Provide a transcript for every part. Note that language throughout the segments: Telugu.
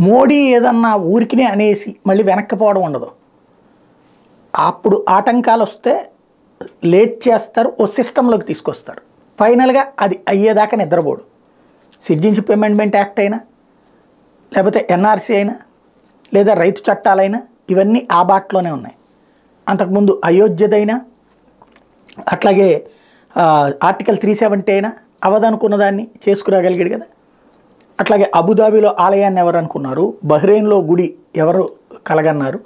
మోడీ ఏదన్నా ఊరికినే అనేసి మళ్ళీ వెనక్కిపోవడం ఉండదు. అప్పుడు ఆటంకాలు వస్తే లేట్ చేస్తారు, ఓ సిస్టంలోకి తీసుకొస్తారు. ఫైనల్గా అది అయ్యేదాకా నిద్రపోడు. సిటిజన్షిప్ అమెండ్మెంట్ యాక్ట్ అయినా, లేకపోతే ఎన్ఆర్సీ అయినా, లేదా రైతు చట్టాలైనా ఇవన్నీ ఆ బాటలోనే ఉన్నాయి. అంతకుముందు అయోధ్యదైనా, అట్లాగే ఆర్టికల్ 370 అయినా అవదనుకున్న దాన్ని చేసుకురాగలిగాడు కదా. అట్లాగే అబుదాబిలో ఆలయాన్ని ఎవరు అనుకున్నారు, బహ్రెయిన్లో గుడి ఎవరు కలగన్నారు,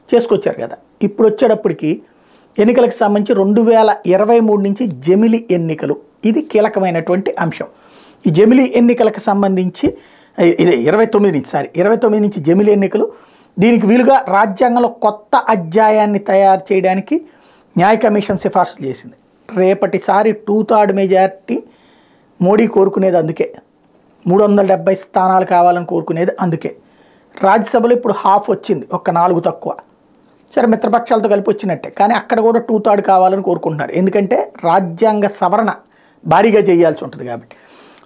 చేసుకొచ్చారు కదా. ఇప్పుడు వచ్చేటప్పటికి ఎన్నికలకు సంబంధించి 2023 నుంచి జమిలి ఎన్నికలు, ఇది కీలకమైనటువంటి అంశం. ఈ జమిలి ఎన్నికలకు సంబంధించి ఇది 29 నుంచి జమిలి ఎన్నికలు. దీనికి వీలుగా రాజ్యాంగంలో కొత్త అధ్యాయాన్ని తయారు చేయడానికి న్యాయ కమిషన్ సిఫార్సు చేసింది. రేపటిసారి 2/3 మెజారిటీ మోడీ కోరుకునేది అందుకే. 370 స్థానాలు కావాలని కోరుకునేది అందుకే. రాజ్యసభలో ఇప్పుడు హాఫ్ వచ్చింది, ఒక్క 4 తక్కువ. సరే మిత్రపక్షాలతో కలిపి వచ్చినట్టే, కానీ అక్కడ కూడా 2/3 కావాలని కోరుకుంటున్నారు. ఎందుకంటే రాజ్యాంగ సవరణ భారీగా చేయాల్సి ఉంటుంది కాబట్టి.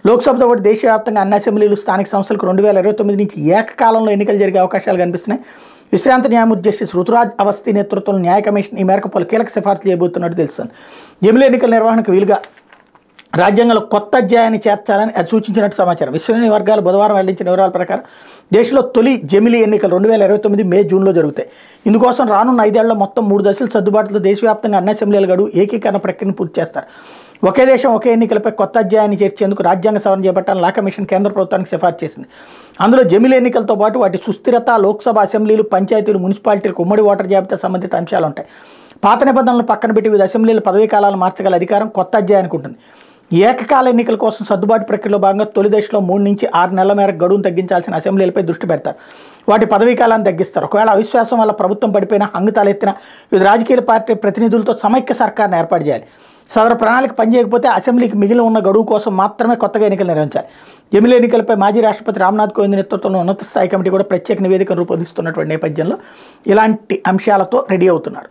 లోక్సభతో పాటు దేశవ్యాప్తంగా అన్ని అసెంబ్లీలు, స్థానిక సంస్థలకు 2029 నుంచి ఏకకాలంలో ఎన్నికలు జరిగే అవకాశాలు కనిపిస్తున్నాయి. విశ్రాంత న్యాయమూర్తి జస్టిస్ రుతురాజ్ అవస్థి నేతృత్వంలో న్యాయ కమిషన్ ఈ మేరకు పలు కీలక సిఫార్సు చేయబోతున్నట్టు తెలుస్తుంది. జమిలి ఎన్నికల నిర్వహణకు వీలుగా రాజ్యాంగంలో కొత్త అధ్యాయాన్ని చేర్చాలని అది సూచించినట్టు సమాచారం. విశ్వసనీయ వర్గాలు బుధవారం వెల్లడించిన వివరాల ప్రకారం దేశంలో తొలి జమిలి ఎన్నికలు 2029 మే, జూన్లో జరుగుతాయి. ఇందుకోసం రానున్న 5 ఏళ్లలో మొత్తం 3 దశల సర్దుబాటులో దేశవ్యాప్తంగా అన్ని అసెంబ్లీల గడువు ఏకీకరణ ప్రక్రియను పూర్తి చేస్తారు. ఒకే దేశం ఒకే ఎన్నికలపై కొత్త అధ్యాయాన్ని చేర్చేందుకు రాజ్యాంగ సవరణ చేపట్టాలని లా కమిషన్ కేంద్ర ప్రభుత్వానికి సిఫార్సు చేసింది. అందులో జమిలి ఎన్నికలతో పాటు వాటి సుస్థిరత, లోక్సభ, అసెంబ్లీలు, పంచాయతీలు, మున్సిపాలిటీలకు ఉమ్మడి ఓటర్ జాబితా సంబంధిత అంశాలు ఉంటాయి. పాత నిబంధనలు పక్కన పెట్టి వివిధ అసెంబ్లీల పదవీ కాలాలను మార్చగల అధికారం కొత్త అధ్యాయానికి ఉంటుంది. ఏకకాల ఎన్నికల కోసం సర్దుబాటు ప్రక్రియలో భాగంగా తొలి దశలో 3 నుంచి 6 నెలల మేరకు గడువును తగ్గించాల్సిన అసెంబ్లీలపై దృష్టి పెడతారు. వాటి పదవీ కాలాన్ని తగ్గిస్తారు. ఒకవేళ అవిశ్వాసం వల్ల ప్రభుత్వం పడిపోయినా, హంగు తలెత్తిన వివిధ రాజకీయ పార్టీ ప్రతినిధులతో సమైక్య సర్కార్ను ఏర్పాటు చేయాలి. సదరు ప్రణాళిక పనిచేయకపోతే అసెంబ్లీకి మిగిలి ఉన్న గడువు కోసం మాత్రమే కొత్తగా ఎన్నికలు నిర్వహించాలి. జమిలి ఎన్నికలపై మాజీ రాష్ట్రపతి రామ్నాథ్ కోవింద్ నేతృత్వంలో ఉన్నత స్థాయి కమిటీ కూడా ప్రత్యేక నివేదికను రూపొందిస్తున్నటువంటి నేపథ్యంలో ఇలాంటి అంశాలతో రెడీ అవుతున్నారు.